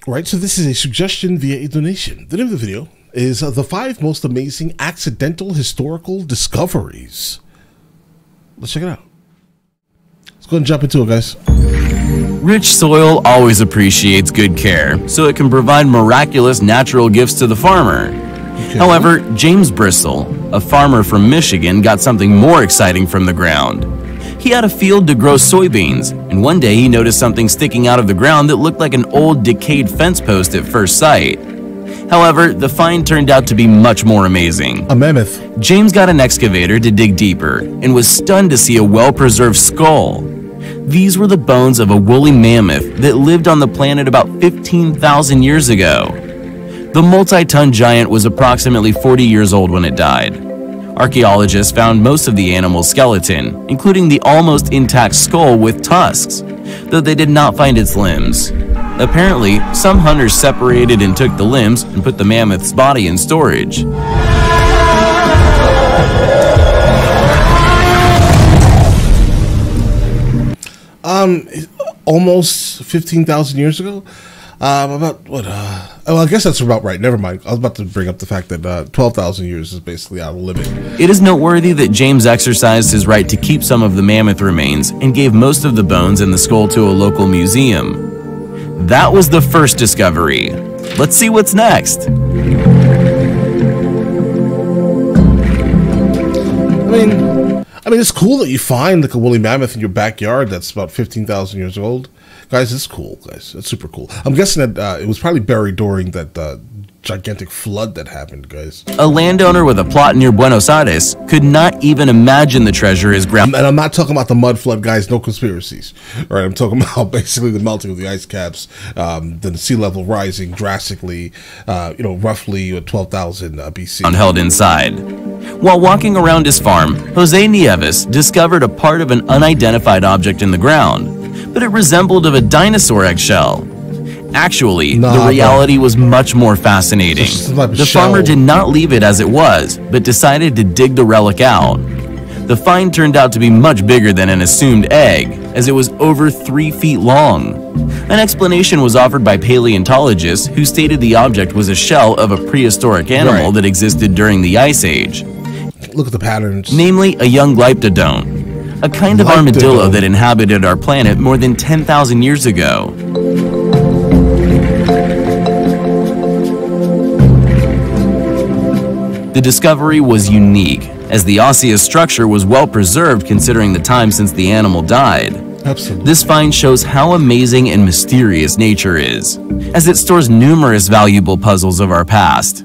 Right, so this is a suggestion via a donation. The name of the video is the 5 most amazing accidental historical discoveries. Let's check it out. Let's go and jump into it, guys. Rich soil always appreciates good care, so it can provide miraculous natural gifts to the farmer. Okay. However, James Bristol, a farmer from Michigan, got something more exciting from the ground. He had a field to grow soybeans, and one day he noticed something sticking out of the ground that looked like an old decayed fence post at first sight. However, the find turned out to be much more amazing. A mammoth. James got an excavator to dig deeper and was stunned to see a well-preserved skull. These were the bones of a woolly mammoth that lived on the planet about 15,000 years ago. The multi-ton giant was approximately 40 years old when it died. Archaeologists found most of the animal's skeleton, including the almost intact skull with tusks, though they did not find its limbs. Apparently, some hunters separated and took the limbs and put the mammoth's body in storage. Almost 15,000 years ago? About what? Well, I guess that's about right. Never mind. I was about to bring up the fact that 12,000 years is basically out of limit. It is noteworthy that James exercised his right to keep some of the mammoth remains and gave most of the bones and the skull to a local museum. That was the first discovery. Let's see what's next. I mean, it's cool that you find like a woolly mammoth in your backyard that's about 15,000 years old. Guys, it's cool, guys. It's super cool. I'm guessing that it was probably buried during that gigantic flood that happened, guys. A landowner with a plot near Buenos Aires could not even imagine the treasure is ground. And I'm not talking about the mud flood, guys. No conspiracies. All right, I'm talking about basically the melting of the ice caps, the sea level rising drastically, roughly 12,000 BC. Held inside. While walking around his farm, Jose Nieves discovered a part of an unidentified object in the ground, but it resembled of a dinosaur eggshell. Actually, the reality was much more fascinating. The farmer did not leave it as it was, but decided to dig the relic out. The find turned out to be much bigger than an assumed egg, as it was over 3 feet long. An explanation was offered by paleontologists who stated the object was a shell of a prehistoric animal that existed during the Ice Age. Look at the patterns. Namely, a young Glyptodon, a kind of armadillo that inhabited our planet more than 10,000 years ago. The discovery was unique, as the osseous structure was well preserved considering the time since the animal died. Absolutely. This find shows how amazing and mysterious nature is, as it stores numerous valuable puzzles of our past.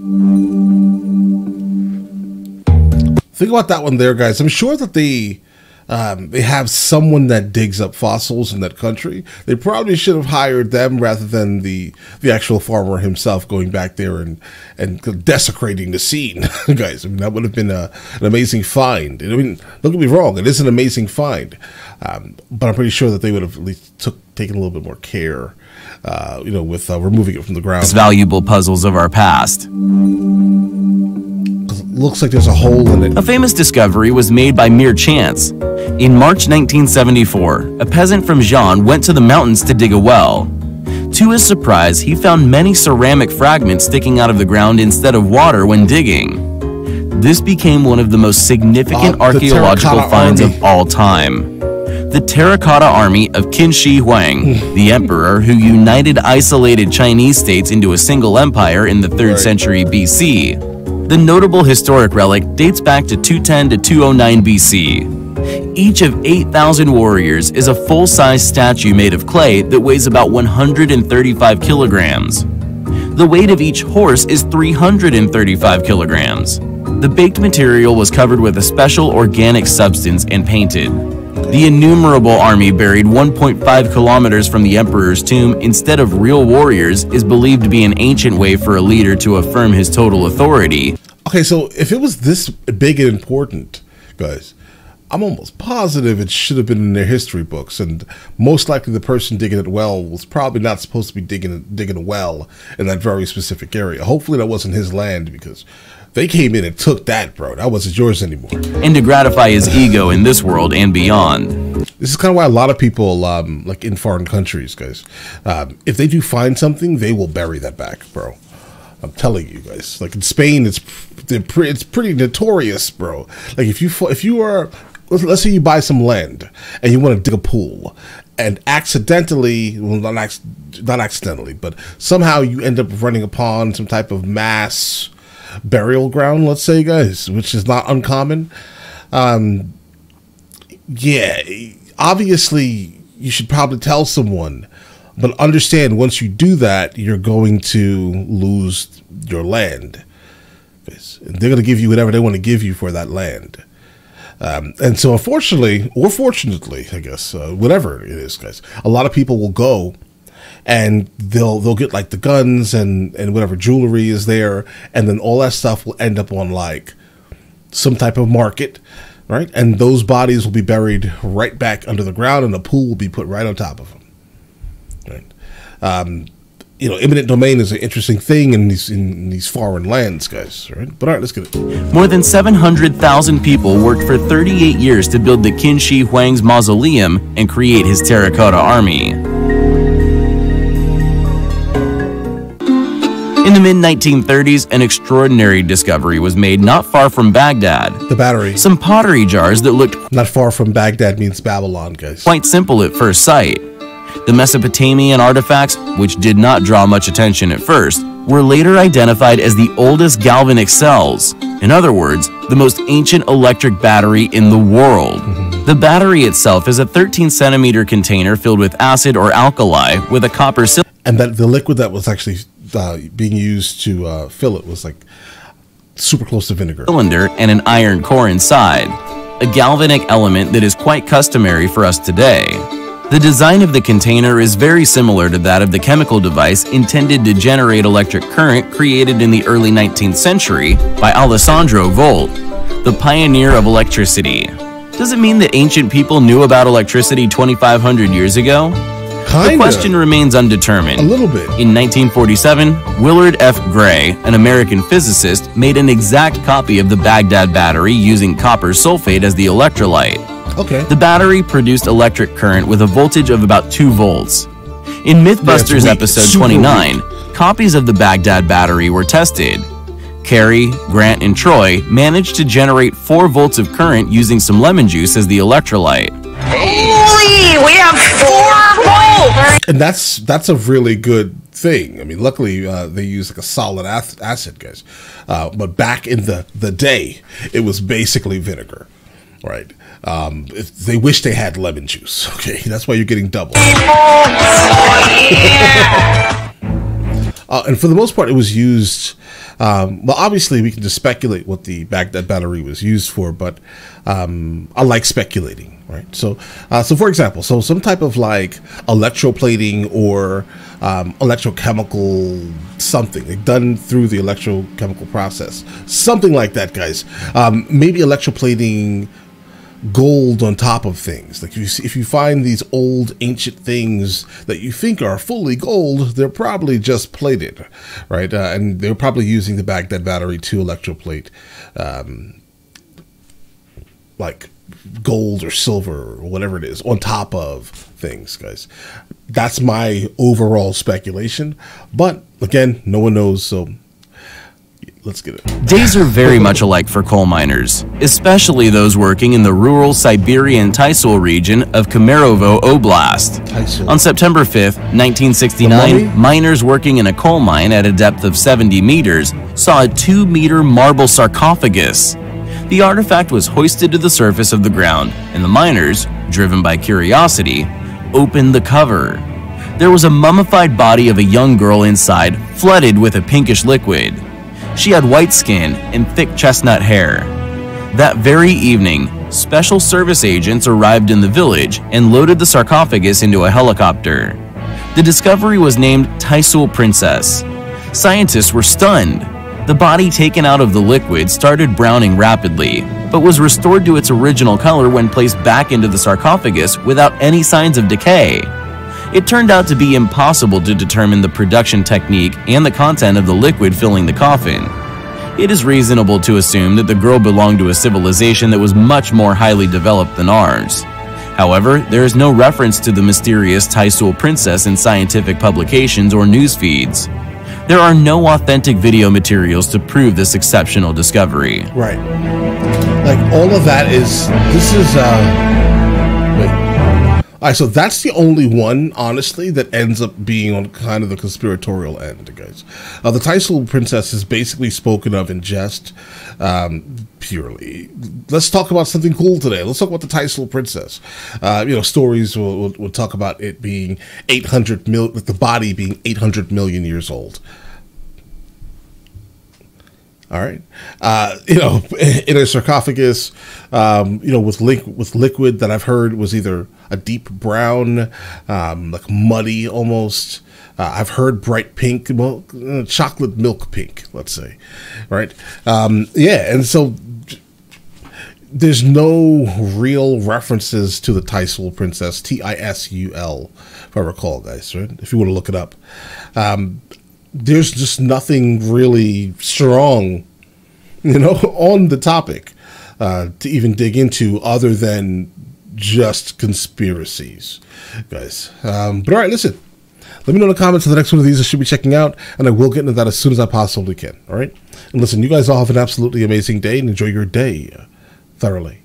Think about that one there, guys. I'm sure that they have someone that digs up fossils in that country. They probably should have hired them rather than the actual farmer himself going back there and desecrating the scene, guys. I mean, that would have been an amazing find. I mean, don't get me wrong, it is an amazing find, but I'm pretty sure that they would have at least taken a little bit more care, with removing it from the ground. Valuable puzzles of our past. Looks like there's a hole in it. A famous discovery was made by mere chance. In March 1974, a peasant from Jean went to the mountains to dig a well. To his surprise, he found many ceramic fragments sticking out of the ground instead of water when digging. This became one of the most significant archaeological finds of all time. The Terracotta Army of Qin Shi Huang, the emperor who united isolated Chinese states into a single empire in the 3rd century BC. The notable historic relic dates back to 210 to 209 BC. Each of 8,000 warriors is a full-size statue made of clay that weighs about 135 kilograms. The weight of each horse is 335 kilograms. The baked material was covered with a special organic substance and painted. The innumerable army buried 1.5 kilometers from the emperor's tomb instead of real warriors is believed to be an ancient way for a leader to affirm his total authority. Okay, so if it was this big and important, guys, I'm almost positive it should have been in their history books, and most likely the person digging it well was probably not supposed to be digging a well in that very specific area. Hopefully that wasn't his land, because they came in and took that, bro. That wasn't yours anymore. And to gratify his ego in this world and beyond. This is kind of why a lot of people, like in foreign countries, guys, if they do find something, they will bury that back, bro. I'm telling you guys. Like in Spain, it's pretty notorious, bro. Like if you are, let's say you buy some land and you want to dig a pool, and accidentally, well, not accidentally, but somehow you end up running upon some type of mass burial ground, let's say, guys, which is not uncommon. Yeah, obviously you should probably tell someone, but understand once you do that, you're going to lose your land. They're going to give you whatever they want to give you for that land. And so unfortunately, or fortunately, I guess, whatever it is, guys, a lot of people will go and they'll get like the guns and whatever jewelry is there, and then all that stuff will end up on like some type of market, right? And those bodies will be buried right back under the ground, and a pool will be put right on top of them. Right? You know, eminent domain is an interesting thing in these foreign lands, guys. Right? But all right, let's get it. More than 700,000 people worked for 38 years to build the Qin Shi Huang's mausoleum and create his terracotta army. In the mid-1930s, an extraordinary discovery was made not far from Baghdad. The battery. Some pottery jars that looked not far from Baghdad means Babylon, guys. Quite simple at first sight. The Mesopotamian artifacts, which did not draw much attention at first, were later identified as the oldest galvanic cells. In other words, the most ancient electric battery in the world. The battery itself is a 13-centimeter container filled with acid or alkali with a copper cylinder. And that the liquid that was actually being used to fill it was like super close to vinegar. Cylinder and an iron core inside, a galvanic element that is quite customary for us today. The design of the container is very similar to that of the chemical device intended to generate electric current created in the early 19th century by Alessandro Volta, the pioneer of electricity. Does it mean that ancient people knew about electricity 2,500 years ago? Kinda. The question remains undetermined. A little bit. In 1947, Willard F. Gray, an American physicist, made an exact copy of the Baghdad battery using copper sulfate as the electrolyte. Okay. The battery produced electric current with a voltage of about 2 volts. In Mythbusters episode 29, copies of the Baghdad battery were tested. Carey, Grant, and Troy managed to generate 4 volts of current using some lemon juice as the electrolyte. Holy, we have 4 volts! And that's a really good thing. I mean, luckily they use like a solid acid, guys. But back in the day, it was basically vinegar, right? They wish they had lemon juice. Okay, that's why you're getting double. And for the most part, it was used. Well, obviously, we can just speculate what the Baghdad battery was used for, but I like speculating, right? So for example, some type of like electroplating or electrochemical something like done through the electrochemical process, something like that, guys. Maybe electroplating gold on top of things. Like if you find these old ancient things that you think are fully gold, they're probably just plated, right? And they're probably using the Baghdad battery to electroplate like gold or silver or whatever it is on top of things, guys. That's my overall speculation, but again, no one knows, so let's get it. Days are very much alike for coal miners, especially those working in the rural Siberian Taisul region of Kemerovo Oblast. Taisul. On September 5th, 1969, miners working in a coal mine at a depth of 70 meters saw a 2-meter marble sarcophagus. The artifact was hoisted to the surface of the ground, and the miners, driven by curiosity, opened the cover. There was a mummified body of a young girl inside, flooded with a pinkish liquid. She had white skin and thick chestnut hair. That very evening, special service agents arrived in the village and loaded the sarcophagus into a helicopter. The discovery was named Taisul Princess. Scientists were stunned. The body taken out of the liquid started browning rapidly, but was restored to its original color when placed back into the sarcophagus without any signs of decay. It turned out to be impossible to determine the production technique and the content of the liquid filling the coffin. It is reasonable to assume that the girl belonged to a civilization that was much more highly developed than ours. However, there is no reference to the mysterious Taisul princess in scientific publications or news feeds. There are no authentic video materials to prove this exceptional discovery. Right. Like, all of that is, this is, wait. All right, so that's the only one, honestly, that ends up being on kind of the conspiratorial end, guys. The Taisul princess is basically spoken of in jest, purely. Let's talk about something cool today. Let's talk about the Taisul princess. Stories will talk about it being 800 mil, with the body being 800 million years old. All right, in a sarcophagus, with liquid that I've heard was either a deep brown, like muddy almost. I've heard bright pink, chocolate milk pink, let's say, right? And so there's no real references to the Taisul princess, Tisul, if I recall, guys, right? If you want to look it up. There's just nothing really strong, on the topic to even dig into other than just conspiracies, guys. But all right, listen. Let me know in the comments of the next one of these I should be checking out, and I will get into that as soon as I possibly can, all right? And listen, you guys all have an absolutely amazing day, and enjoy your day thoroughly.